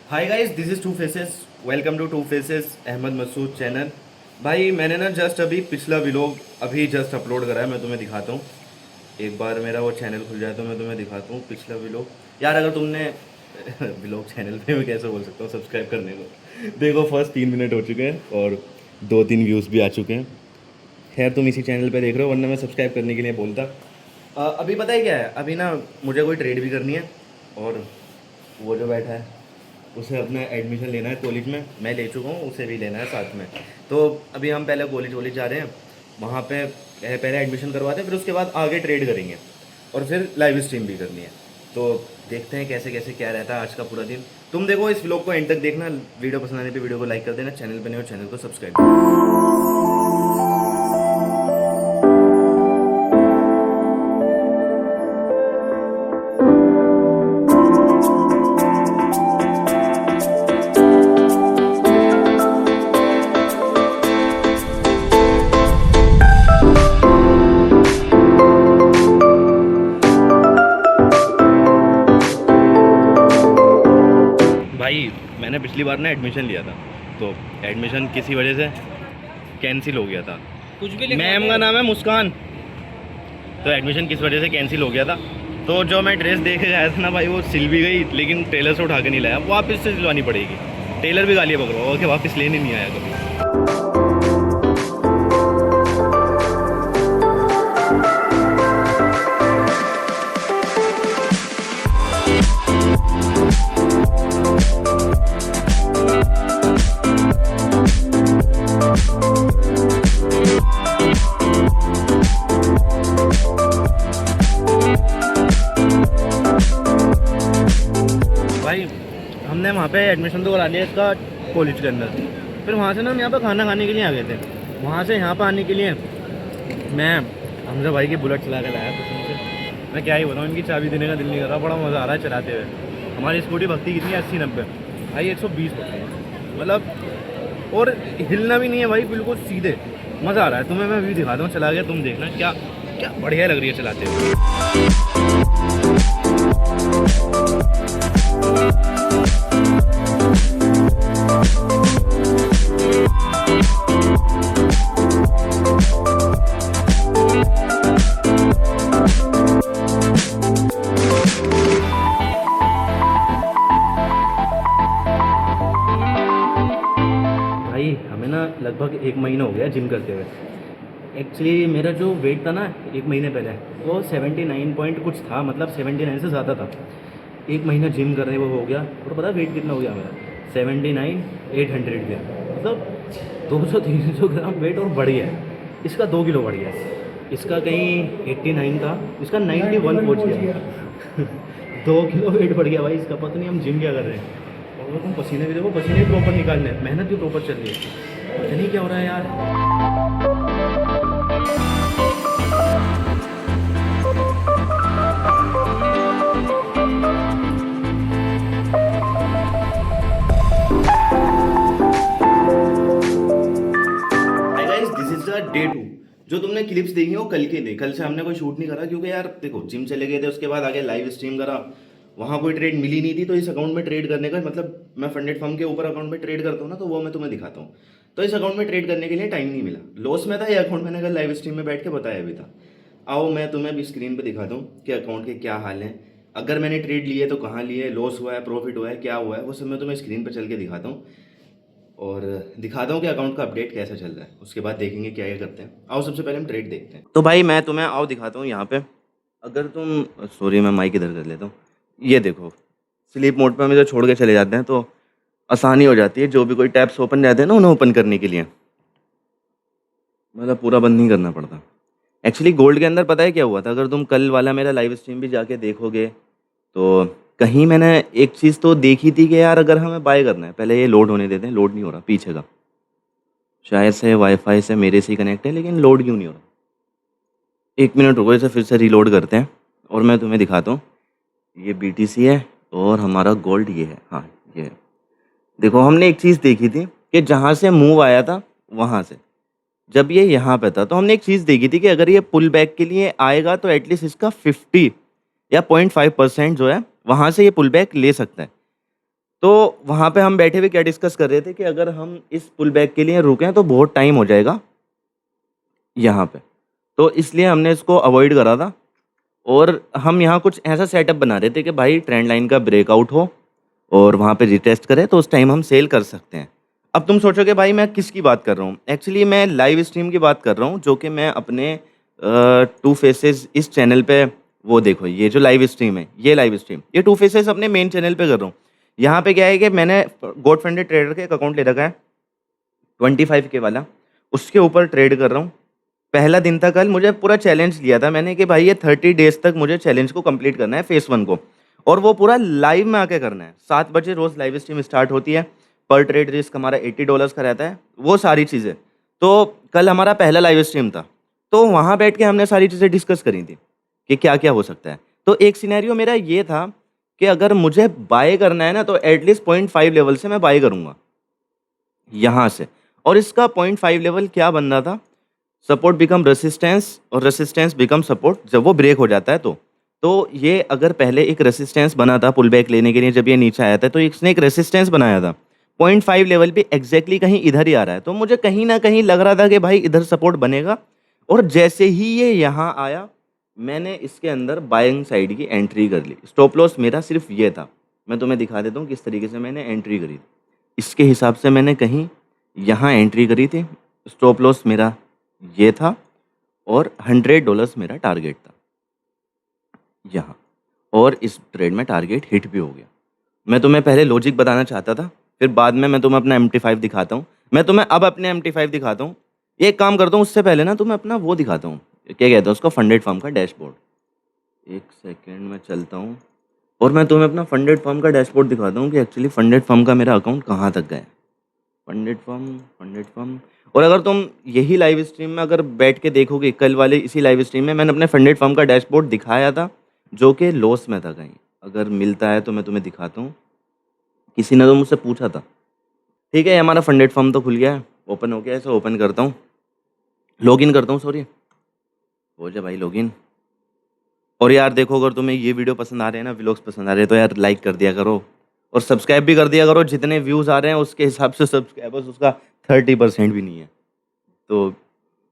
Hi guys, this is Two Faces. Welcome to Two Faces Ahmed Masood channel. भाई मैंने ना just अभी पिछला व्लॉग अभी जस्ट अपलोड करा है। मैं तुम्हें दिखाता हूँ, एक बार मेरा वो चैनल खुल जाए तो मैं तुम्हें दिखाता हूँ पिछला व्लॉग। यार अगर तुमने व्लॉग चैनल पे मैं कैसे बोल सकता हूँ सब्सक्राइब करने को। देखो फर्स्ट 3 मिनट हो चुके हैं और 2-3 व्यूज़ भी आ चुके हैं। खैर तुम इसी चैनल पे देख रहे हो, वरना मैं सब्सक्राइब करने के लिए बोलता। अभी पता है क्या है, अभी ना मुझे कोई ट्रेड भी करनी है और वो जो बैठा है उसे अपना एडमिशन लेना है कॉलेज में। मैं ले चुका हूँ, उसे भी लेना है साथ में। तो अभी हम पहले कॉलेज जा रहे हैं, वहाँ पे पहले एडमिशन करवाते हैं, फिर उसके बाद आगे ट्रेड करेंगे और फिर लाइव स्ट्रीम भी करनी है। तो देखते हैं कैसे कैसे क्या रहता है आज का पूरा दिन। तुम देखो इस व्लॉग को एंड तक देखना। वीडियो पसंद आने पे वीडियो को लाइक कर देना, चैनल पे नहीं हो चैनल को सब्सक्राइब कर देना। भाई मैंने पिछली बार ना एडमिशन लिया था, तो एडमिशन किसी वजह से कैंसिल हो गया था। कुछ भी लिखवा मैम दो। का नाम है मुस्कान। तो एडमिशन किस वजह से कैंसिल हो गया था। तो जो मैं ड्रेस देख के आया था ना भाई, वो सिल भी गई, लेकिन टेलर से उठा के नहीं लाया, वापस से सिलवानी पड़ेगी। टेलर भी गालियाँ पकड़वा के वापस लेने नहीं आया कभी। भाई हमने वहाँ पे एडमिशन तो करा लिया इसका कॉलेज के अंदर। फिर वहाँ से ना हम यहाँ पे खाना खाने के लिए आ गए थे। वहाँ से यहाँ पे आने के लिए मैं हमजा भाई की बुलेट चला के लाया कसम से। मैं क्या ही बताऊँ, इनकी चाबी देने का दिल नहीं कर रहा, बड़ा मज़ा आ रहा है चलाते हुए। हमारी स्कूटी भगती कितनी है, 80-90 भाई, 120 भगती है मतलब। और हिलना भी नहीं है भाई, बिल्कुल सीधे। मज़ा आ रहा है। तुम्हें मैं भी दिखाता हूँ चला के, तुम देखना क्या क्या बढ़िया लग रही है चलाते हुए। भाई हमें ना लगभग 1 महीना हो गया जिम करते हुए। एक्चुअली मेरा जो वेट था ना 1 महीने पहले, वो 79 पॉइंट कुछ था, मतलब 79 से ज़्यादा था। 1 महीना जिम करने वो हो गया, और पता वेट कितना हो गया मेरा, 79,800 गया। मतलब 200-300 ग्राम वेट और बढ़ गया है। इसका 2 किलो बढ़ गया है। इसका कहीं 89 था, इसका 91 पहुँच गया। 2 किलो वेट बढ़ गया भाई इसका। पता नहीं हम जिम क्या कर रहे हैं। और वो तुम पसीने भी देखो, पसीने भी प्रॉपर निकालने हैं, मेहनत भी प्रॉपर चल रही है। पता नहीं क्या हो रहा है यार। हाय guys, this is the day 2। जो तुमने क्लिप्स देखी हो कल के थे। कल से हमने कोई शूट नहीं करा, क्योंकि यार देखो जिम चले गए थे, उसके बाद आगे लाइव स्ट्रीम करा, वहाँ कोई ट्रेड मिली नहीं थी। तो इस अकाउंट में ट्रेड करने का मतलब, मैं फंडेड फर्म के ऊपर अकाउंट में ट्रेड करता हूँ ना, तो वो मैं तुम्हें दिखाता हूँ। तो इस अकाउंट में ट्रेड करने के लिए टाइम नहीं मिला, लॉस में था ये अकाउंट। मैंने कल लाइव स्ट्रीम में बैठ के बताया भी था। आओ मैं तुम्हें अभी स्क्रीन पे दिखा दूँ कि अकाउंट के क्या हाल है। अगर मैंने ट्रेड लिए तो कहाँ लिए, लॉस हुआ है, प्रॉफिट हुआ है, क्या हुआ है, वो सब मैं तुम्हें स्क्रीन पर चल के दिखाता हूँ। और दिखाता हूँ कि अकाउंट का अपडेट कैसा चल रहा है। उसके बाद देखेंगे क्या क्या करते हैं। आओ सबसे पहले हम ट्रेड देखते हैं। तो भाई मैं तुम्हें आओ दिखाता हूँ यहाँ पे। अगर तुम, सॉरी मैं माइक इधर कर लेता हूँ। ये देखो स्लीप मोड पे हम इधर छोड़ के चले जाते हैं तो आसानी हो जाती है। जो भी कोई टैब्स ओपन रहते हैं ना, उन्हें ओपन करने के लिए मतलब पूरा बंद नहीं करना पड़ता। एक्चुअली गोल्ड के अंदर पता है क्या हुआ था, अगर तुम कल वाला मेरा लाइव स्ट्रीम भी जाके देखोगे तो कहीं मैंने एक चीज़ तो देखी थी कि यार अगर हमें बाय करना है, पहले ये लोड होने देते हैं। लोड नहीं हो रहा पीछे का, शायद से वाईफाई से मेरे से ही कनेक्ट है, लेकिन लोड क्यों नहीं हो रहा। 1 मिनट रुको, इसे फिर से रीलोड करते हैं और मैं तुम्हें दिखाता हूँ। ये BTC है और हमारा गोल्ड ये है। हाँ ये है। देखो हमने एक चीज़ देखी थी कि जहाँ से मूव आया था वहाँ से, जब ये यहाँ पे था, तो हमने एक चीज़ देखी थी कि अगर ये पुल बैक के लिए आएगा तो एटलीस्ट इसका 50 या 0.5% जो है वहाँ से ये पुल बैक ले सकता है। तो वहाँ पे हम बैठे हुए क्या डिस्कस कर रहे थे कि अगर हम इस पुल बैक के लिए रुकें तो बहुत टाइम हो जाएगा यहाँ पे, तो इसलिए हमने इसको अवॉइड करा था। और हम यहाँ कुछ ऐसा सेटअप बना रहे थे कि भाई ट्रेंड लाइन का ब्रेकआउट हो और वहाँ पे रिटेस्ट करें तो उस टाइम हम सेल कर सकते हैं। अब तुम सोचोगे भाई मैं किसकी बात कर रहा हूँ, एक्चुअली मैं लाइव स्ट्रीम की बात कर रहा हूँ जो कि मैं अपने टू फेसेस इस चैनल पे, वो देखो ये जो लाइव स्ट्रीम है, ये लाइव स्ट्रीम, ये टू फेसेस अपने मेन चैनल पे कर रहा हूँ। यहाँ पे क्या है कि मैंने गॉड फंडेड ट्रेडर का एक अकाउंट ले रखा है 25 के वाला, उसके ऊपर ट्रेड कर रहा हूँ। पहला दिन था कल, मुझे पूरा चैलेंज लिया था मैंने कि भाई ये 30 डेज तक मुझे चैलेंज को कंप्लीट करना है फेस 1 को, और वो पूरा लाइव में आके करना है। 7 बजे रोज़ लाइव स्ट्रीम स्टार्ट होती है, पर ट्रेड रिस्क हमारा $80 का रहता है, वो सारी चीज़ें। तो कल हमारा पहला लाइव स्ट्रीम था, तो वहाँ बैठ के हमने सारी चीज़ें डिस्कस करी थी कि क्या क्या हो सकता है। तो एक सिनेरियो मेरा ये था कि अगर मुझे बाय करना है ना तो एटलीस्ट 0.5 लेवल से मैं बाय करूँगा यहाँ से। और इसका 0.5 लेवल क्या बन रहा था, सपोर्ट बिकम रेसिस्टेंस और रेसिस्टेंस बिकम सपोर्ट जब वो ब्रेक हो जाता है तो ये अगर पहले एक रेसिस्टेंस बना था पुल बैक लेने के लिए, जब ये नीचे आया था तो इसने एक रेसिस्टेंस बनाया था 0.5 लेवल भी एग्जैक्टली कहीं इधर ही आ रहा है, तो मुझे कहीं ना कहीं लग रहा था कि भाई इधर सपोर्ट बनेगा। और जैसे ही ये यहाँ आया मैंने इसके अंदर बाइंग साइड की एंट्री कर ली। स्टॉप लॉस मेरा सिर्फ ये था, मैं तुम्हें दिखा देता हूँ किस तरीके से मैंने एंट्री करी थी। इसके हिसाब से मैंने कहीं यहाँ एंट्री करी थी, स्टॉप लॉस मेरा ये था और $100 मेरा टारगेट था यहाँ, और इस ट्रेड में टारगेट हिट भी हो गया। मैं तुम्हें पहले लॉजिक बताना चाहता था, फिर बाद में मैं तुम्हें अपना MT5 दिखाता हूँ। मैं तुम्हें अब अपने MT5 दिखाता हूँ। एक काम करता हूँ, उससे पहले ना तुम्हें अपना वो दिखाता हूँ, क्या कहते हैं उसको, फंडेड फर्म का डैशबोर्ड। एक सेकेंड में चलता हूँ और मैं तुम्हें अपना फंडेड फर्म का डैशबोर्ड दिखाता हूँ कि एक्चुअली फंडेड फर्म का मेरा अकाउंट कहाँ तक गया है। Funded firm. और अगर तुम यही लाइव स्ट्रीम में अगर बैठ के देखोगे, कल वाले इसी लाइव स्ट्रीम में मैंने अपने फंडेड फर्म का डैशबोर्ड दिखाया था जो कि लॉस में था कहीं। अगर मिलता है तो मैं तुम्हें दिखाता हूँ, किसी ने तो मुझसे पूछा था। ठीक है, ये हमारा फंडेड फर्म तो खुल गया है, ओपन हो गया है, इसे ओपन करता हूँ, लॉगिन करता हूँ, सॉरी, हो जाए भाई लॉगिन। और यार देखो, अगर तुम्हें ये वीडियो पसंद आ रहे हैं ना, व्लॉग्स पसंद आ रहे हैं, तो यार लाइक कर दिया करो और सब्सक्राइब भी कर दिया करो। जितने व्यूज़ आ रहे हैं उसके हिसाब से सब्सक्राइबर्स उसका 30% भी नहीं है, तो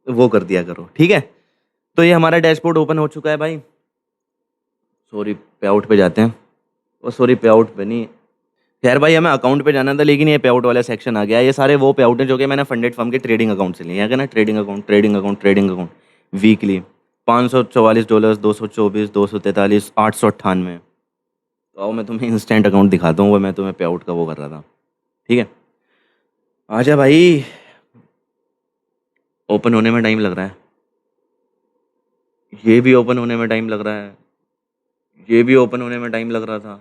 वो कर दिया करो, ठीक है। तो ये हमारा डैशबोर्ड ओपन हो चुका है भाई। सॉरी, पे आउट पे जाते हैं, और सॉरी पे आउट पे नहीं, खैर भाई हमें अकाउंट पे जाना था, लेकिन ये पे आउट वाला सेक्शन आ गया। ये सारे वो पे आउट है जो कि मैंने फंडेड फर्म के ट्रेडिंग अकाउंट से लिए हैं, क्या ना, trading account, trading account, trading account, weekly $544, 224, 243, 898। तो आओ मैं तुम्हें इंस्टेंट अकाउंट दिखाता हूँ, वो मैं तुम्हें पे आउट का वो कर रहा था, ठीक है। आजा भाई, ओपन होने में टाइम लग रहा है, ये भी ओपन होने में टाइम लग रहा है, ये भी ओपन होने में टाइम लग रहा था,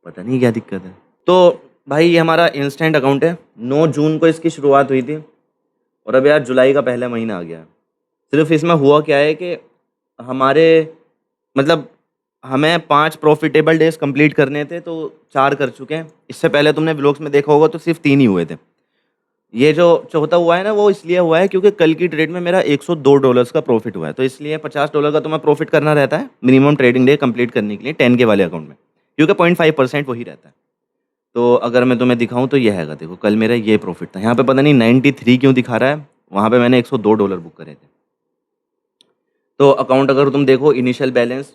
पता नहीं क्या दिक्कत है। तो भाई ये हमारा इंस्टेंट अकाउंट है, 9 जून को इसकी शुरुआत हुई थी और अब यार जुलाई का पहला महीना आ गया। सिर्फ इसमें हुआ क्या है कि हमारे, मतलब हमें 5 प्रॉफिटेबल डेज कंप्लीट करने थे तो 4 कर चुके हैं। इससे पहले तुमने व्लॉग्स में देखा होगा तो सिर्फ 3 ही हुए थे। ये जो चौथा हुआ है ना, वो इसलिए हुआ है क्योंकि कल की ट्रेड में मेरा $102 का प्रॉफिट हुआ है, तो इसलिए $50 का तुम्हें प्रॉफिट करना रहता है मिनिमम ट्रेडिंग डे कंप्लीट करने के लिए 10 के वाले अकाउंट में, क्योंकि 0.5% वही रहता है। तो अगर मैं तुम्हें दिखाऊं तो ये हैगा, देखो कल मेरा ये प्रॉफिट था, यहाँ पे पता नहीं 93 क्यों दिखा रहा है, वहाँ पे मैंने $102 बुक करे थे। तो अकाउंट अगर तुम देखो, इनिशियल बैलेंस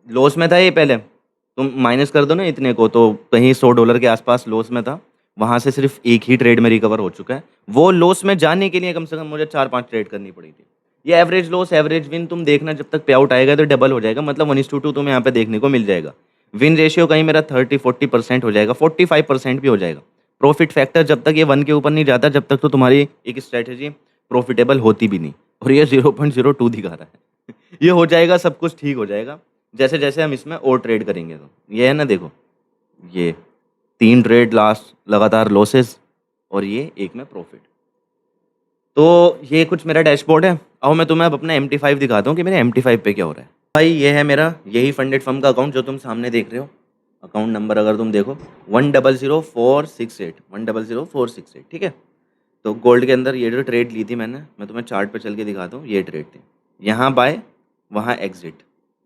लॉस में था, ये पहले तुम माइनस कर दो ना इतने को, तो कहीं $100 के आसपास लॉस में था। वहाँ से सिर्फ एक ही ट्रेड में रिकवर हो चुका है। वो लॉस में जाने के लिए कम से कम मुझे 4-5 ट्रेड करनी पड़ी थी। ये एवरेज लॉस एवरेज विन तुम देखना, जब तक पे आउट आएगा तो डबल हो जाएगा, मतलब 1:2 तुम्हें यहाँ पे देखने को मिल जाएगा। विन रेशियो कहीं मेरा 30-40% हो जाएगा, 45% भी हो जाएगा। प्रॉफिट फैक्टर जब तक ये 1 के ऊपर नहीं जाता, जब तक तो तुम्हारी एक स्ट्रैटेजी प्रॉफिटेबल होती भी नहीं। और ये 0.02 दिखा रहा है ये हो जाएगा, सब कुछ ठीक हो जाएगा जैसे जैसे हम इसमें और ट्रेड करेंगे। तो ये है ना, देखो ये 3 ट्रेड लास्ट लगातार लॉसेस और ये एक में प्रॉफिट। तो ये कुछ मेरा डैशबोर्ड है। आओ मैं तुम्हें अब अपना MT5 दिखाता हूँ कि मेरे MT5 पे क्या हो रहा है। भाई ये है मेरा यही फंडेड फर्म का अकाउंट जो तुम सामने देख रहे हो। अकाउंट नंबर अगर तुम देखो 100468, 100468, ठीक है। तो गोल्ड के अंदर ये जो ट्रेड ली थी मैंने, मैं तुम्हें चार्ट पे चल के दिखाता हूँ। ये ट्रेड थी, यहाँ बाय वहाँ एग्जिट,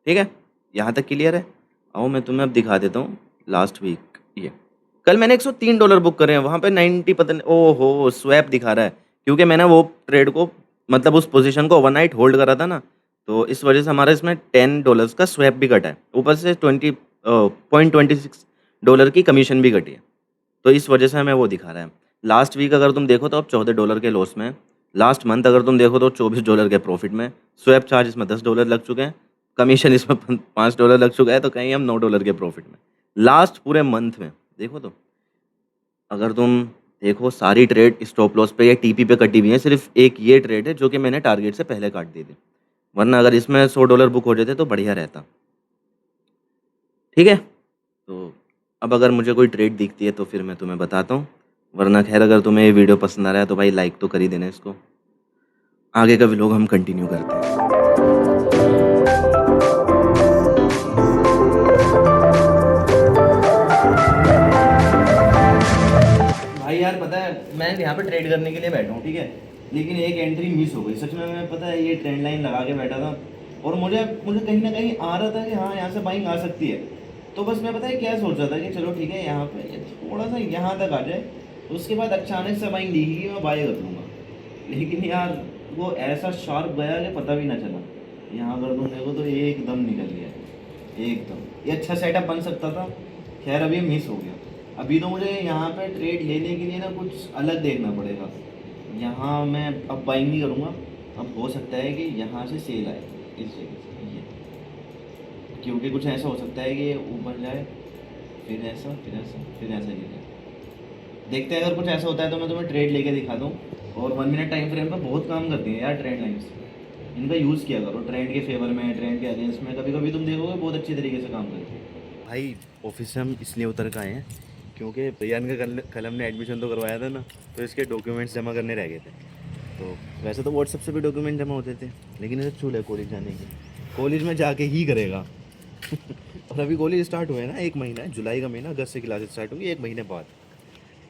ठीक है। यहाँ तक क्लियर है। आओ मैं तुम्हें अब दिखा देता हूँ लास्ट वीक ये कल मैंने $103 बुक करे हैं, वहाँ पे 90 पता नहीं, ओहो स्वैप दिखा रहा है, क्योंकि मैंने वो ट्रेड को मतलब उस पोजीशन को ओवरनाइट होल्ड करा था ना, तो इस वजह से हमारा इसमें $10 का स्वैप भी कटा है, ऊपर से 20.26 की कमीशन भी कटी है, तो इस वजह से हमें वो दिखा रहा है। लास्ट वीक अगर तुम देखो तो अब $14 के लॉस में है, लास्ट मंथ अगर तुम देखो तो $24 के प्रॉफिट में, स्वैप चार्ज इसमें $10 लग चुके हैं, कमीशन इसमें $5 लग चुका है, तो कहीं हम $9 के प्रॉफिट में लास्ट पूरे मंथ में। देखो तो अगर तुम देखो सारी ट्रेड स्टॉप लॉस पे या टीपी पे कटी हुई है, सिर्फ एक ये ट्रेड है जो कि मैंने टारगेट से पहले काट दी थी, वरना अगर इसमें $100 बुक हो जाते तो बढ़िया रहता। ठीक है, तो अब अगर मुझे कोई ट्रेड दिखती है तो फिर मैं तुम्हें बताता हूँ, वरना खैर अगर तुम्हें ये वीडियो पसंद आ रहा है तो भाई लाइक तो कर ही देना इसको। आगे का व्लॉग हम कंटिन्यू करते हैं। भाई यार पता है मैं यहाँ पे ट्रेड करने के लिए बैठा हूँ, ठीक है, लेकिन एक एंट्री मिस हो गई सच में। मैं पता है ये ट्रेंड लाइन लगा के बैठा था और मुझे मुझे कहीं ना कहीं आ रहा था कि हाँ यहाँ से बाइंग आ सकती है, तो बस मैं पता है क्या सोच रहा था कि चलो ठीक है यहाँ पे ये थोड़ा सा यहाँ तक आ जाए, उसके बाद अचानक से बाइंग दिखेगी मैं बाय कर लूँगा, लेकिन यार वो ऐसा शार्प गया कि पता भी ना चला। यहाँ अगर तुम देखो तो ये एकदम निकल गया, एकदम ये अच्छा सेटअप बन सकता था, खैर अभी मिस हो गया। अभी तो मुझे यहाँ पे ट्रेड लेने के लिए ना कुछ अलग देखना पड़ेगा। यहाँ मैं अब बाइंग नहीं करूँगा, अब हो सकता है कि यहाँ से सेल आए इस जगह से ये, क्योंकि कुछ ऐसा हो सकता है कि ऊपर जाए फिर ऐसा फिर ऐसा फिर ऐसा गिर जाए। देखते हैं अगर कुछ ऐसा होता है तो मैं तुम्हें ट्रेड लेके दिखा दूँ। और 1 मिनट टाइम फ्रेम पर बहुत काम करती है यार ट्रेंड लाइन्स, इनका यूज़ किया करो ट्रेंड के फेवर में, ट्रेंड के अगेंस्ट में, कभी कभी तुम देखोगे बहुत अच्छी तरीके से काम करती है। भाई ऑफिस से हम इसलिए उतर के आए हैं क्योंकि रियान का कल हमने एडमिशन तो करवाया था ना, तो इसके डॉक्यूमेंट्स जमा करने रह गए थे। तो वैसे तो व्हाट्सएप से भी डॉक्यूमेंट जमा होते थे, लेकिन इसे चूल है कॉलेज जाने की, कॉलेज में जाके ही करेगा। और अभी कॉलेज स्टार्ट हुआ है ना, 1 महीना है, जुलाई का महीना, अगस्त से क्लासेस स्टार्ट होंगी 1 महीने बाद।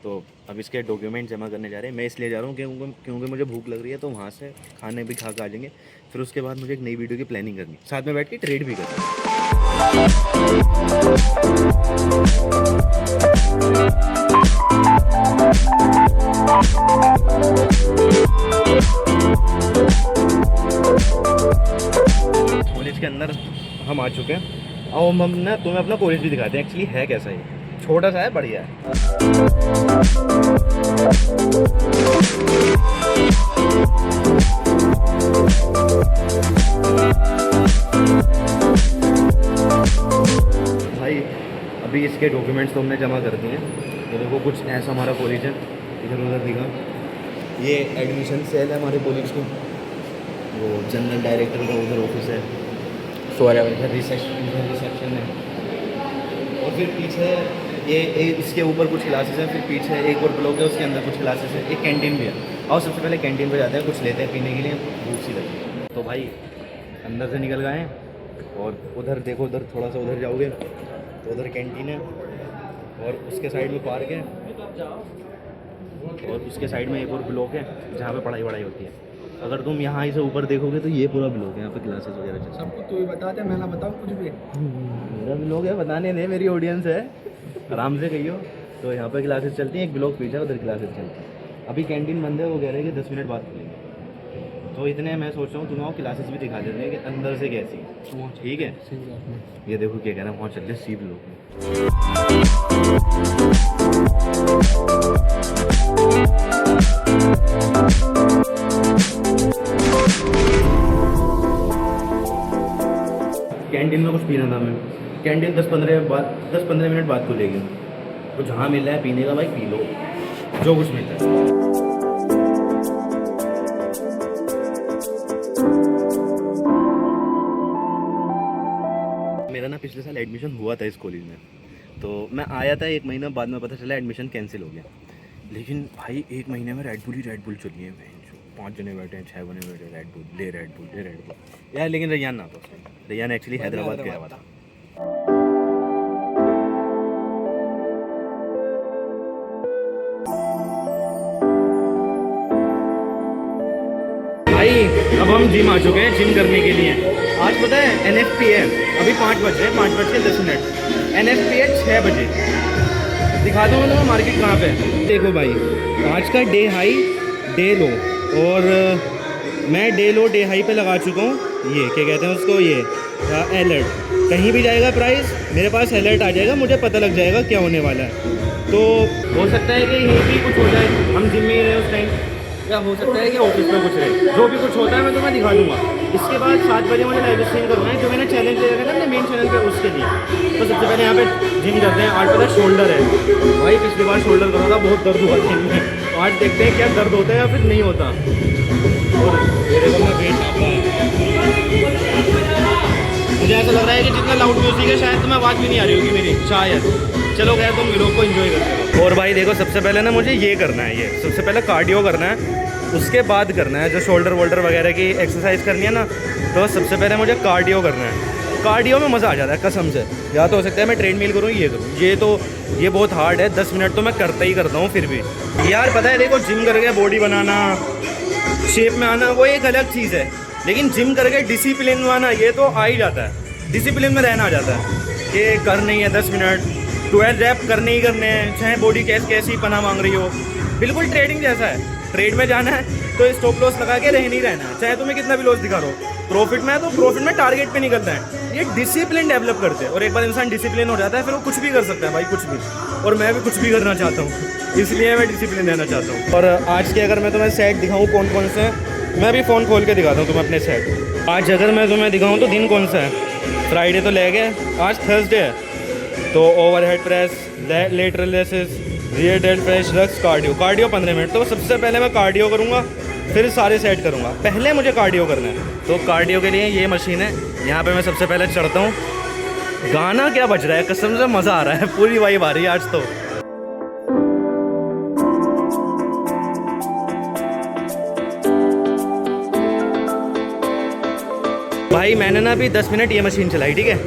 तो अब इसके डॉक्यूमेंट जमा करने जा रहे हैं। मैं इसलिए जा रहा हूँ क्योंकि मुझे भूख लग रही है, तो वहाँ से खाने भी खा के आ जाएंगे। फिर उसके बाद मुझे एक नई वीडियो की प्लानिंग करनी, साथ में बैठ के ट्रेड भी करनी। कॉलेज के अंदर हम आ चुके हैं और हम ना तुम्हें अपना कॉलेज भी दिखाते हैं एक्चुअली है कैसा है। छोटा सा है, बढ़िया है। भाई अभी इसके डॉक्यूमेंट्स तो हमने जमा कर दिए हैं, तो देखो कुछ ऐसा हमारा कॉलेज है, इधर उधर दिखा। ये एडमिशन सेल है हमारे कॉलेज को, वो जनरल डायरेक्टर का उधर ऑफिस है, इधर रिसेप्शन है, और फिर पीछे ये इसके ऊपर कुछ क्लासेस हैं, फिर पीछे एक और ब्लॉक है, उसके अंदर कुछ क्लासेस है, एक कैंटीन भी है। और सबसे पहले कैंटीन पे जाते हैं, कुछ लेते हैं पीने के लिए, भूख सी लगी। तो भाई अंदर से निकल गए हैं और उधर देखो, उधर थोड़ा सा उधर जाओगे तो उधर कैंटीन है और उसके साइड में पार्क है और उसके साइड में एक और ब्लॉक है जहाँ पे पढ़ाई वढ़ाई होती है। अगर तुम यहाँ से ऊपर देखोगे तो ये पूरा ब्लॉक है, यहाँ पे क्लासेस वगैरह चलती हैं। सबको तू ही बता दे, मैं ना बताऊँ कुछ भी। मेरा ब्लॉग है, बताने नहीं, मेरी ऑडियंस है, आराम से कहियो। तो यहाँ पे क्लासेस चलती हैं, एक ब्लॉक पीछे उधर क्लासेस चलती हैं। अभी कैंटीन बंद है, वो कह रहे हैं कि 10 मिनट बाद खुलेंगे, तो इतने मैं सोच रहा हूँ तुम्हें क्लासेस भी दिखा देते हैं कि अंदर से कैसी है। ठीक है, ये देखो क्या कह रहा है, वहाँ चल रहे सी ब्लॉक में। कैंटीन में कुछ पीना था हमें, कैंटीन 10-15 मिनट बाद खुलेगी, तो जहाँ मिल रहा है पीने का भाई पी लो, जो कुछ मिलता है। मेरा ना पिछले साल एडमिशन हुआ था इस कॉलेज में, तो मैं आया था 1 महीना बाद में पता चला एडमिशन कैंसिल हो गया। लेकिन भाई 1 महीने में रेड बुल चली है, 5 जने बैठे हैं, 6 जने बैठे हैं, रेड बुल यार। लेकिन रैयान ना था, रैयान एक्चुअली हैदराबाद गया हुआ था। भाई अब हम जिम आ चुके हैं, जिम करने के लिए। आज पता है NFP है, अभी 5 बज रहे हैं, 5 बज के 10 मिनट। NFP है 6 बजे। दिखाता हूँ मैं तुम्हें मार्केट कहाँ पे है। देखो भाई, आज का डे हाई डे लो, और मैं डे लो डे हाई पे लगा चुका हूँ। ये क्या कहते हैं उसको, ये अलर्ट। कहीं भी जाएगा प्राइस, मेरे पास अलर्ट आ जाएगा, मुझे पता लग जाएगा क्या होने वाला है। तो हो सकता है कि यहीं भी कुछ हो जाए, हम जिम में ही रहे उस टाइम, या हो सकता है कि ऑफिस में कुछ रहे। जो भी कुछ होता है मैं तुम्हें दिखा दूंगा। इसके बाद 7 बजे मुझे लाइव स्ट्रीम करना है, जो मैंने चैलेंज ले रखा है ना अपने मेन चैनल पे, उसके लिए। तो सबसे पहले यहाँ पे जिम करते हैं। आज पता शोल्डर है भाई, पिछली बार शोल्डर करा था, बहुत दर्द हुआ था इनमें। आज देखते हैं क्या दर्द होता है या फिर नहीं होता। और मेरे को मैं वेट नाप रहा है, मुझे ऐसा लग रहा है कि जितना लाउड म्यूजिक है शायद तुम्हें आवाज़ भी नहीं आ रही होगी मेरी, शायद। चलो खैर, तुम व्लॉग को एंजॉय करते हो। और भाई देखो, सबसे पहले ना मुझे ये करना है, ये सबसे पहले कार्डियो करना है, उसके बाद करना है जो शोल्डर वोल्डर वगैरह की एक्सरसाइज करनी है ना। तो सबसे पहले मुझे कार्डियो करना है। कार्डियो में मज़ा आ जाता है कसम से। या तो हो सकता है मैं ट्रेडमिल करूँ, ये करूँ, ये बहुत हार्ड है। 10 मिनट तो मैं करता ही करता हूँ। फिर भी यार पता है, देखो जिम करके बॉडी बनाना, शेप में आना, वो एक अलग चीज़ है। लेकिन जिम करके डिसिप्लिन में आना, ये तो आ ही जाता है। डिसिप्लिन में रहना आ जाता है कि करना ही है 10 मिनट 12 रैप करने ही करने हैं, चाहे बॉडी कैसी पना मांग रही हो। बिल्कुल ट्रेडिंग जैसा है। ट्रेड में जाना है तो स्टॉप लॉस लगा के रह नहीं रहना है, चाहे तुम्हें कितना भी लॉस दिखा रहो। प्रॉफिट में है तो प्रॉफिट में टारगेट पे निकलता है। ये डिसिप्लिन डेवलप करते हैं, और एक बार इंसान डिसिप्लिन हो जाता है फिर वो कुछ भी कर सकता है भाई, कुछ भी। और मैं भी कुछ भी करना चाहता हूँ, इसलिए मैं डिसिप्लिन रहना चाहता हूँ। और आज के अगर मैं तुम्हें सेट दिखाऊँ कौन कौन से, मैं भी फ़ोन खोल के दिखाता हूँ तुम्हें अपने सेट। आज अगर मैं तुम्हें दिखाऊँ तो दिन कौन सा है, फ्राइडे तो ले गए, आज थर्सडे है। तो overhead press, lateral raises, rear delt press, रक्स, कार्डियो 15 मिनट। तो सबसे पहले मैं कार्डियो करूँगा, फिर सारे सेट करूँगा। पहले मुझे कार्डियो करना है, तो कार्डियो के लिए ये मशीन है। यहाँ पे मैं सबसे पहले चढ़ता हूँ। गाना क्या बज रहा है, कसम से मज़ा आ रहा है, पूरी वाइब आ रही है आज तो। भाई मैंने ना अभी 10 मिनट ये मशीन चलाई, ठीक है,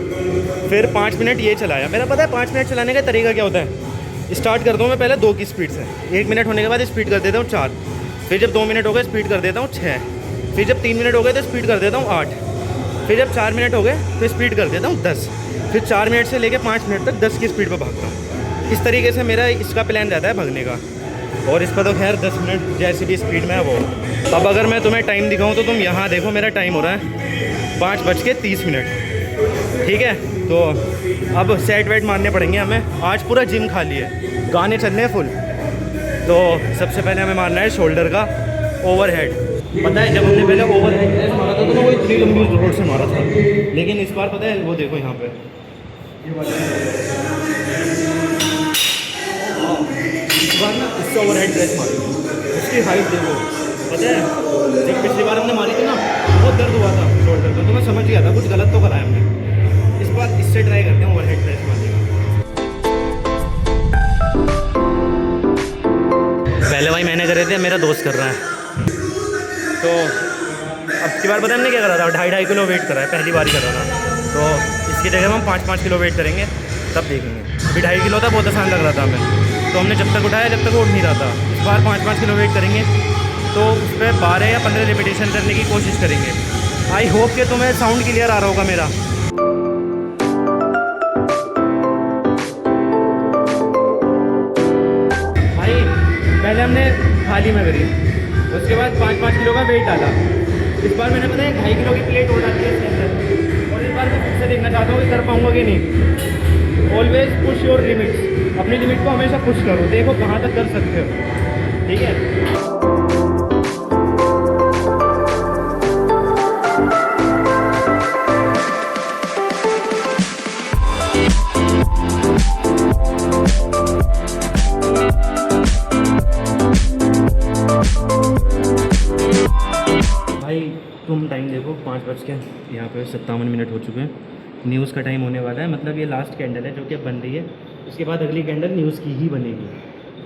फिर 5 मिनट ये चलाया। मेरा पता है 5 मिनट चलाने का तरीका क्या होता है। स्टार्ट करता हूँ मैं पहले 2 की स्पीड से, 1 मिनट होने के बाद स्पीड कर देता हूँ 4, फिर जब 2 मिनट हो गए स्पीड कर देता हूँ 6, फिर जब 3 मिनट हो गए तो स्पीड कर देता हूँ 8, फिर जब 4 मिनट हो गए तो स्पीड कर देता हूँ 10, फिर 4 मिनट से लेकर 5 मिनट तक 10 की स्पीड पर भागता हूँ। इस तरीके से मेरा इसका प्लान रहता है भागने का। और इस पर तो खैर 10 मिनट जैसी भी स्पीड में है वो। अब अगर मैं तुम्हें टाइम दिखाऊँ तो तुम यहाँ देखो, मेरा टाइम हो रहा है 5:30, ठीक है। तो अब सेट वेट मारने पड़ेंगे हमें। आज पूरा जिम खाली है, गाने चल रहे हैं फुल। तो सबसे पहले हमें मारना है शोल्डर का ओवरहेड। पता है जब हमने पहले ओवरहेड प्रेस मारा था तो वो इतनी लंबी रोड से मारा था, लेकिन इस बार पता है वो देखो यहाँ पे इस बार ना इससे ओवरहेड प्रेस मारी, उसकी हाइट देखो। पता है जब पिछली बार हमने मारी थी ना, बहुत दर्द हुआ था शोल्डर का, तो मैं समझ गया था कुछ गलत तो कराया हमने। इस बार इससे ट्राई करते हैं ओवरहेड प्रेस मारने का। पहले भाई मैंने करे थे, मेरा दोस्त कर रहा है। तो अब की बार पता है हमने क्या करा था, 2.5 किलो वेट करा है, पहली बार ही कर रहा था। तो इसकी जगह हम 5 किलो वेट करेंगे, तब देखेंगे। अभी 2.5 किलो था, बहुत आसान लग रहा था हमें, तो हमने जब तक उठाया जब तक वो उठ नहीं रहा था। इस बार 5 किलो वेट करेंगे, तो उस पर 12 या 15 रिपीटेशन करने की कोशिश करेंगे। आई होप कि तुम्हें साउंड क्लियर आ रहा होगा मेरा। भाई पहले हमने थाली में करी, उसके बाद 5 किलो का वेट डाला। इस बार मैंने पता है 2.5 किलो की प्लेट और डाली है इसके अंदर, और इस बार मैं फिर से देखना चाहता हूँ कि कर पाऊँगा कि नहीं। ऑलवेज पुश योर लिमिट्स, अपनी लिमिट को हमेशा पुश करो, देखो कहाँ तक कर सकते हो, ठीक है। भाई तुम टाइम देखो, 5:57 हो चुके हैं। न्यूज़ का टाइम होने वाला है, मतलब ये लास्ट कैंडल है जो कि अब बन रही है। उसके बाद अगली कैंडल न्यूज़ की ही बनेगी।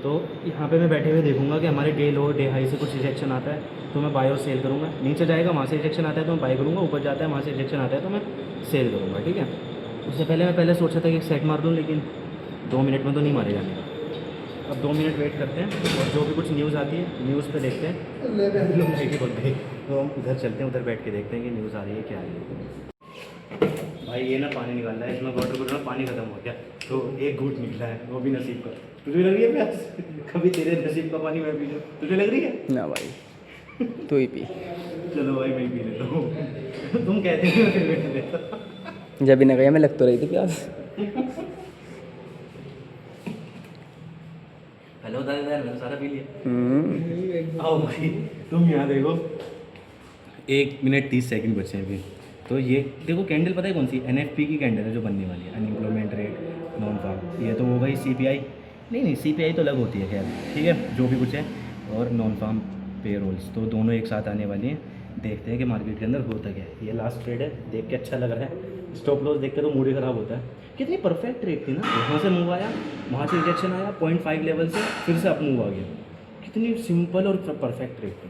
तो यहाँ पे मैं बैठे हुए देखूंगा कि हमारे डे लो डे हाई से कुछ रिजेक्शन आता है तो मैं बाय और सेल करूँगा। नीचे जाएगा वहाँ से रिजेक्शन आता है तो मैं बाय करूँगा, ऊपर जाता है वहाँ से रिजेक्शन आता है तो मैं सेल करूँगा, ठीक है। उससे पहले मैं सोचा था कि एक सेट मार दूँ, लेकिन 2 मिनट में तो नहीं मारेगा मेरा। अब 2 मिनट वेट करते हैं, और जो भी कुछ न्यूज़ आती है न्यूज़ पे देखते हैं। तो हम उधर चलते हैं, उधर बैठ के देखते हैं कि न्यूज़ आ रही है क्या आ रही है। भाई ये ना पानी निकाल रहा है, इसमें वाटर कूलर में पानी ख़त्म हो गया। तो एक घूंट निकला है, वो भी नसीब का। तुझे लग रही है प्यास? कभी तेरे नसीब का पानी मैं पी लूँ, तुझे लग रही है? ना भाई, तू ही पी। चलो भाई, मैं ही पी लेता हूँ। तुम कहते हो मैं फिर भी पी लेता। जब भी ना गया मैं लग तो रही थी प्यास। हेलो दादा, मैंने सारा पी लिया। आओ भाई, तुम यहाँ देखो, 1 मिनट 30 सेकंड बचे हैं अभी। तो ये देखो कैंडल, पता है कौन सी? NFP की कैंडल है जो बनने वाली है, अनएम्प्लॉयमेंट रेट नॉन फार्म। ये तो हो गई CPI, नहीं CPI तो अलग होती है, खैर ठीक है, जो भी कुछ है। और नॉन फार्म पे रोल्स, तो दोनों एक साथ आने वाली हैं। देखते हैं कि मार्केट के अंदर होता क्या है। ये लास्ट ट्रेड है, देख के अच्छा लग रहा है। स्टॉप लॉस देख के तो मूड ही ख़राब होता है। कितनी परफेक्ट ट्रेड थी ना, वहाँ से मूव आया, वहाँ से रिजेक्शन आया, 0.5 लेवल से फिर से अप मूव आ गया। कितनी सिंपल और परफेक्ट ट्रेड थी।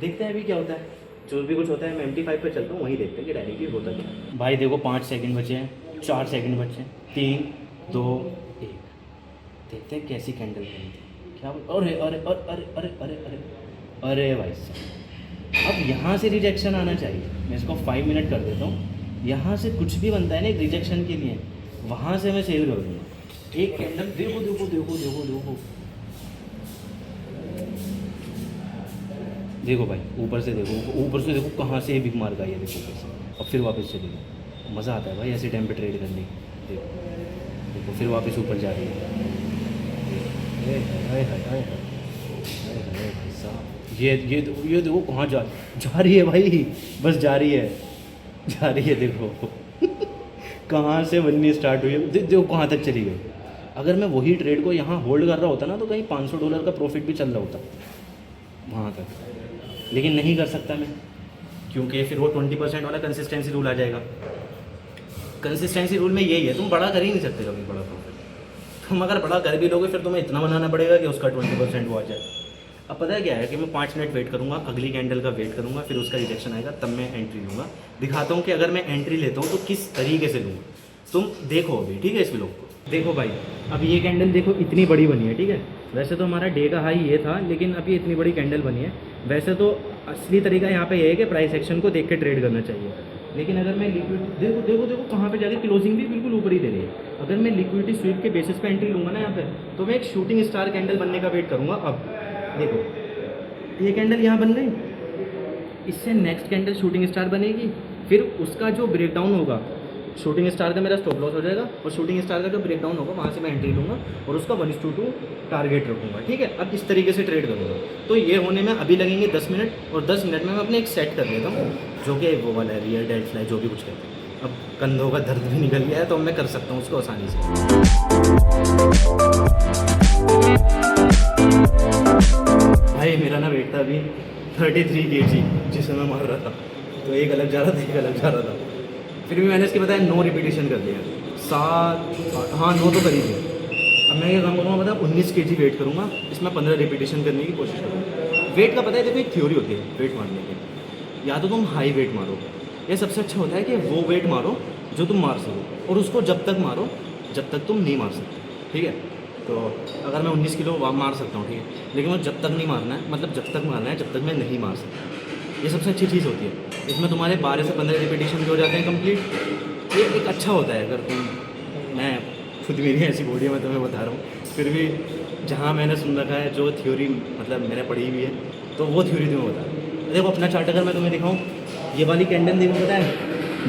देखते हैं अभी क्या होता है। जो भी कुछ होता है मैं MT5 पे चलता हूँ, वहीं देखते हैं कि डायरेक्टली होता क्या। भाई देखो 5 सेकंड बचे हैं, 4 सेकंड बचे हैं, 3 2 1। देखते हैं कैसी कैंडल बनती क्या। अरे अरे अरे अरे अरे अरे अरे अरे भाई साहब, अब यहाँ से रिजेक्शन आना चाहिए। मैं इसको 5 मिनट कर देता हूँ। यहाँ से कुछ भी बनता है ना एक रिजेक्शन के लिए, वहाँ से मैं सेल कर दूँगा। एक कैंडल देखो देखो देखो देखो देखो देखो भाई, ऊपर से देखो, ऊपर से देखो कहाँ से बिग मार्क आई है, देखो ऊपर से। और फिर वापस चली गई। मज़ा आता है भाई ऐसे टाइम पे ट्रेड करने की। देखो देखो फिर वापस ऊपर जा रही है। भाई साहब, ये देखो कहाँ जा रही है भाई, बस जा रही है देखो। कहाँ से बननी स्टार्ट हुई है, देखो कहाँ तक चली गई। अगर मैं वही ट्रेड को यहाँ होल्ड कर रहा होता ना, तो कहीं $500 का प्रॉफिट भी चल रहा होता वहाँ तक। लेकिन नहीं कर सकता मैं, क्योंकि फिर वो 20% वाला कंसिस्टेंसी रूल आ जाएगा। कंसिस्टेंसी रूल में यही है, तुम बड़ा कर ही नहीं सकते कभी बड़ा प्रॉफिट। तुम अगर बड़ा कर भी लोगे फिर तुम्हें इतना बनाना पड़ेगा कि उसका 20% वो आ जाए। अब पता है क्या है कि मैं 5 मिनट वेट करूँगा, अगली कैंडल का वेट करूँगा, फिर उसका रिजेक्शन आएगा, तब मैं एंट्री लूँगा। दिखाता हूँ कि अगर मैं एंट्री लेता हूँ तो किस तरीके से लूँगा। तुम देखो अभी, ठीक है, इस व्लॉग को देखो भाई। अब ये कैंडल देखो इतनी बड़ी बनी है, ठीक है। वैसे तो हमारा डे का हाई ये था, लेकिन अभी इतनी बड़ी कैंडल बनी है। वैसे तो असली तरीका यहाँ पे ये है कि प्राइस एक्शन को देख के ट्रेड करना चाहिए। लेकिन अगर मैं लिक्विड देखो देखो देखो कहाँ पे जाके क्लोजिंग भी बिल्कुल ऊपर ही दे रही है। अगर मैं लिक्विडिटी स्वीप के बेसिस पे एंट्री लूँगा ना यहाँ पे, तो मैं एक शूटिंग स्टार कैंडल बनने का वेट करूँगा। अब देखो ये कैंडल यहाँ बन गई, इससे नेक्स्ट कैंडल शूटिंग स्टार बनेगी, फिर उसका जो ब्रेकडाउन होगा शूटिंग स्टार का मेरा स्टॉप लॉस हो जाएगा, और शूटिंग स्टार का जो ब्रेकडाउन होगा वहाँ से मैं एंट्री लूँगा और उसका 1:2 टारगेट रखूँगा, ठीक है। अब इस तरीके से ट्रेड करूँगा। तो ये होने में अभी लगेंगे 10 मिनट, और 10 मिनट में मैं अपने एक सेट कर लेता हूँ, जो कि वो वाला है रियल डेड फ्लाई, जो भी कुछ कहते हैं। अब कंधों का दर्द भी निकल गया है, तो मैं कर सकता हूँ उसको आसानी से। भाई मेरा ना वेट था अभी 33 kg, जिसे मैं मार रहा था। तो एक अलग जा रहा था, एक अलग जा रहा था। फिर भी मैंने इसके बताया 9 रिपीटेशन कर दिया, 7 हाँ 9 तो कर ही दिया। अब मैं ये काम करूँगा, पता है 19 kg वेट करूँगा, इसमें 15 रिपीटेशन करने की कोशिश करूँगा। वेट का पता है, देखो एक थ्योरी होती है वेट मारने की। या तो तुम हाई वेट मारो, ये सबसे अच्छा होता है कि वो वेट मारो जो तुम मार सको, और उसको जब तक मारो जब तक तुम नहीं मार सकते, ठीक है। तो अगर मैं 19 किलो मार सकता हूँ, ठीक है, लेकिन वो जब तक नहीं मारना है, मतलब जब तक मारना है जब तक मैं नहीं मार सकता। ये सबसे अच्छी चीज़ होती है। इसमें तुम्हारे 12 से 15 रिपीटेशन भी हो जाते हैं कंप्लीट। ये एक अच्छा होता है। अगर तुम, मैं खुद मेरी ऐसी बॉडी है, मैं तुम्हें बता रहा हूँ, फिर भी जहाँ मैंने सुन रखा है, जो थ्योरी मतलब मैंने पढ़ी हुई है, तो वो थ्योरी तुम्हें बता रहा हूँ। देखो अपना चार्ट अगर मैं तुम्हें दिखाऊँ, ये वाली कैंडल देखो, पता है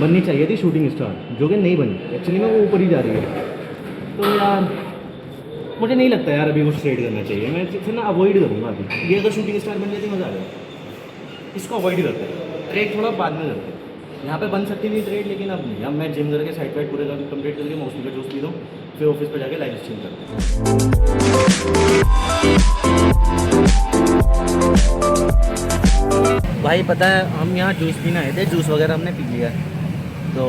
बननी चाहिए थी शूटिंग स्टार, जो कि नहीं बनी एक्चुअली में, वो ऊपर ही जा रही है। तो यार मुझे नहीं लगता यार अभी कुछ ट्रेड करना चाहिए, मैं फिर ना अवॉइड करूँगा अभी। ये अगर शूटिंग स्टार बन जाती मज़ा आ जाएगा। इसको अवॉइड करते हैं, ट्रेड थोड़ा बाद में करते हैं। यहाँ पे बन सकती थी ट्रेड, लेकिन अब नहीं। अब मैं जिम करके साइड वाइड पूरे कंप्लीट करके मौसमी का जूस पी दूँ, फिर ऑफिस पे जाके लाइव स्ट्रीम करते हैं। भाई पता है हम यहाँ जूस पीने आए थे, जूस वगैरह हमने पी लिया है। तो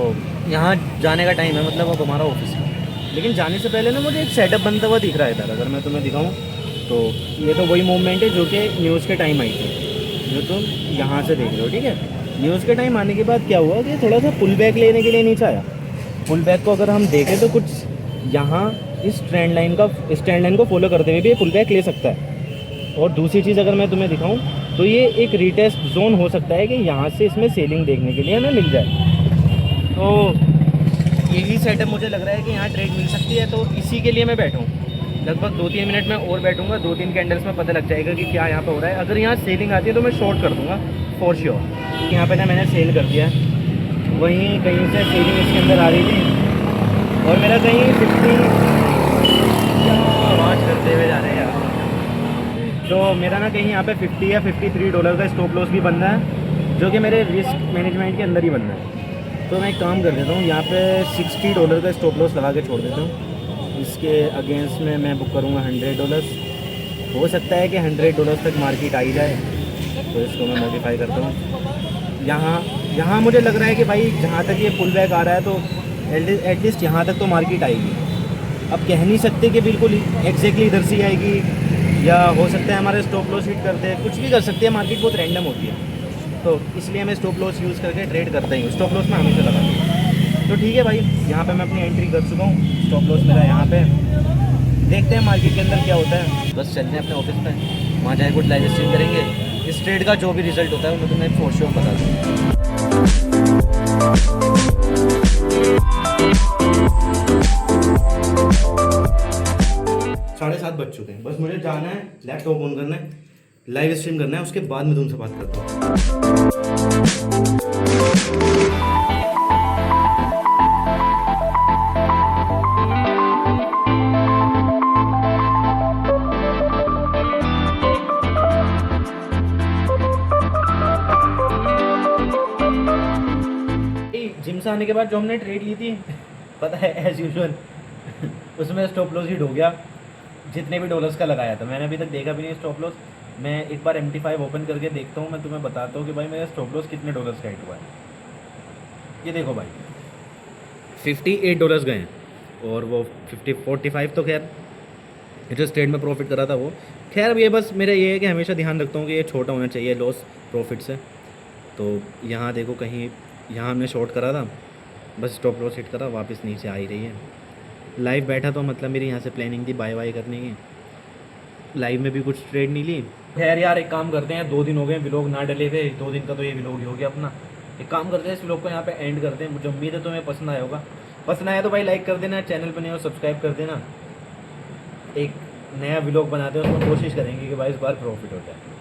यहाँ जाने का टाइम है, मतलब अब हमारा ऑफिस है। लेकिन जाने से पहले ना मुझे एक सेटअप बनता हुआ दिख रहा है इधर। अगर मैं तुम्हें दिखाऊँ तो ये तो वही मूवमेंट है जो कि न्यूज़ के टाइम आई थी, जो तुम यहाँ से देख रहे हो, ठीक है। न्यूज़ के टाइम आने के बाद क्या हुआ कि थोड़ा सा पुल बैक लेने के लिए नीचे आया। पुल बैक को अगर हम देखें तो कुछ यहाँ इस ट्रेंड लाइन को फॉलो करते हुए भी ये पुल बैक ले सकता है। और दूसरी चीज़ अगर मैं तुम्हें दिखाऊं तो ये एक रीटेस्ट जोन हो सकता है कि यहाँ से इसमें सेलिंग देखने के लिए हमें मिल जाए। तो ये यही सेटअप मुझे लग रहा है कि यहाँ ट्रेड मिल सकती है, तो इसी के लिए मैं बैठा हूँ। लगभग 2-3 मिनट में और बैठूंगा, 2-3 कैंडल्स में पता लग जाएगा कि क्या यहाँ पे हो रहा है। अगर यहाँ सेलिंग आती है तो मैं शॉर्ट कर दूँगा फॉर श्योर। यहाँ पे ना मैंने सेल कर दिया है, वहीं कहीं से सेलिंग इसके अंदर आ रही थी और मेरा कहीं 50 आवाज़ करते हुए जा रहे हैं यार। तो मेरा ना कहीं यहाँ पे 50 या $53 का स्टॉप लॉस भी बन रहा है, जो कि मेरे रिस्क मैनेजमेंट के अंदर ही बन रहा है। तो मैं एक काम कर देता हूँ, यहाँ पे $60 का स्टॉप लॉस लगा के छोड़ देता हूँ। इसके अगेंस्ट में मैं बुक करूँगा $100। हो सकता है कि $100 तक मार्केट आ ही जाए, तो इसको मैं मॉडिफाई करता हूँ। यहाँ मुझे लग रहा है कि भाई जहाँ तक ये पुल बैक आ रहा है तो एटलीस्ट यहाँ तक तो मार्केट आएगी। अब कह नहीं सकते कि बिल्कुल एग्जैक्टली इधर से आएगी, या हो सकता है हमारे स्टॉप लॉस हिट करते हैं, कुछ भी कर सकते हैं। मार्केट बहुत रैंडम होती है, तो इसलिए मैं स्टॉप लॉस यूज़ करके ट्रेड करता ही हूँ। स्टॉप लॉस मैं हमेशा लगाता हूँ। तो ठीक है भाई, यहाँ पे मैं अपनी एंट्री कर चुका हूँ, स्टॉप लॉस मेरा यहाँ पे। देखते हैं मार्केट के अंदर क्या होता है। बस चलते हैं अपने ऑफिस पे, वहाँ जाए कुछ लाइव स्ट्रीम करेंगे। इस ट्रेड का जो भी रिजल्ट होता है वो तुम्हें फॉर श्योर बता दूँगा। 7:30 बज चुके हैं। बस मुझे जाना है, लैपटॉप ऑन करना है, लाइव स्ट्रीम करना है, उसके बाद मैं तुमसे बात करता हूँ। जिम से आने के बाद जो हमने ट्रेड ली थी, पता है एज यूजुअल उसमें स्टॉप लॉस हिट हो गया। जितने भी डॉलर्स का लगाया था मैंने अभी तक देखा भी नहीं स्टॉप लॉस। मैं एक बार MT5 ओपन करके देखता हूँ, मैं तुम्हें बताता हूँ कि भाई मेरा स्टॉप लॉस कितने डॉलर्स का हिट हुआ है। ये देखो भाई, $58 गए हैं, और वो 45 तो खैर जिस ट्रेड में प्रॉफिट करा था वो। खैर ये बस मेरा ये है कि हमेशा ध्यान रखता हूँ कि ये छोटा होना चाहिए लॉस प्रॉफिट से। तो यहाँ देखो, कहीं यहाँ हमने शॉर्ट करा था, बस स्टॉप लॉस हिट करा, वापस नीचे आ ही रही है। लाइव बैठा तो मतलब मेरी यहाँ से प्लानिंग थी बाय बाय करने की, लाइव में भी कुछ ट्रेड नहीं ली। खैर यार, एक काम करते हैं, 2 दिन हो गए व्लॉग ना डले हुए, 2 दिन का तो ये व्लॉग ही हो गया अपना। एक काम करते हैं, इस व्लॉग को यहाँ पे एंड करते हैं। मुझे उम्मीद है तुम्हें पसंद आया होगा। पसंद आया तो भाई लाइक कर देना, चैनल पर नहीं हो सब्सक्राइब कर देना। एक नया व्लॉग बनाते हैं, उसमें कोशिश करेंगे कि भाई इस बार प्रॉफिट हो जाए।